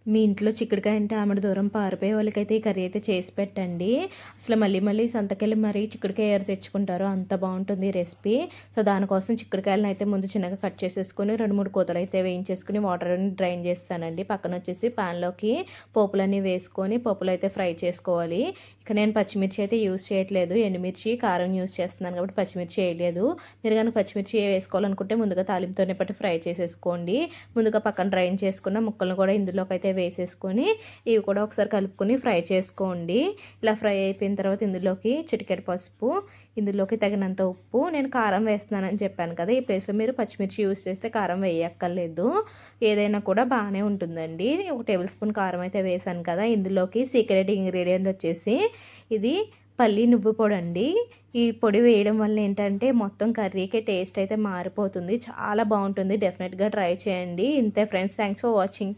మీ ఇంట్లో చిక్కుడుకాయ అంటే ఆమడ దూరం పారిపోయే వాళ్ళకైతే ఈ కర్రీ అయితే చేసి పెట్టండి. అసలు మళ్ళీ మళ్ళీ సంతకెళ్ళి మరీ చిక్కుడుకాయ ఎవరు తెచ్చుకుంటారో అంత బావుంటుంది ఈ రెసిపీ. సో, దానికోసం చిక్కుడుకాయలను అయితే ముందు చిన్నగా కట్ చేసేసుకొని 2, 3 కూతలైతే వేయించేసుకొని వాటర్‌ని డ్రైన్ చేస్తానండి. పక్కనొచ్చేసి పాన్‌లోకి పోపులన్నీ వేసుకొని పోపులో అయితే ఫ్రై చేసుకోవాలి. ఇక నేను పచ్చిమిర్చి అయితే యూజ్ చేయట్లేదు. ఎండుమిర్చి, కారం యూజ్ చేస్తున్నాను కాబట్టి పచ్చిమిర్చి వేయలేదు. మీరు గనుక పచ్చిమిర్చి వేసుకోవాలనుకుంటే ముందుగా తాలింపుతోనే పాటు ఫ్రై చేసేసుకోండి. ముందుగా పక్కన డ్రైన్ చేసుకున్న ముక్కలను కూడా ఇందులోకైతే వేసేసుకొని ఇవి కూడా ఒకసారి కలుపుకొని ఫ్రై చేసుకోండి. ఇలా ఫ్రై అయిపోయిన తర్వాత ఇందులోకి చిటికెడు పసుపు, ఇందులోకి తగినంత ఉప్పు, నేను కారం వేస్తున్నానని చెప్పాను కదా, ఈ ప్లేస్లో మీరు పచ్చిమిర్చి యూజ్ చేస్తే కారం వేయక్కర్లేదు. ఏదైనా కూడా బాగానే ఉంటుందండి. 1 టేబుల్ స్పూన్ కారం అయితే వేసాను కదా, ఇందులోకి సీక్రెట్ ఇంగ్రీడియంట్ వచ్చేసి ఇది పల్లి నువ్వు పొడి అండి. ఈ పొడి వేయడం వల్ల ఏంటంటే మొత్తం కర్రీకి టేస్ట్ అయితే మారిపోతుంది. చాలా బాగుంటుంది. డెఫినెట్గా ట్రై చేయండి. ఇంతే ఫ్రెండ్స్, థ్యాంక్స్ ఫర్ వాచింగ్.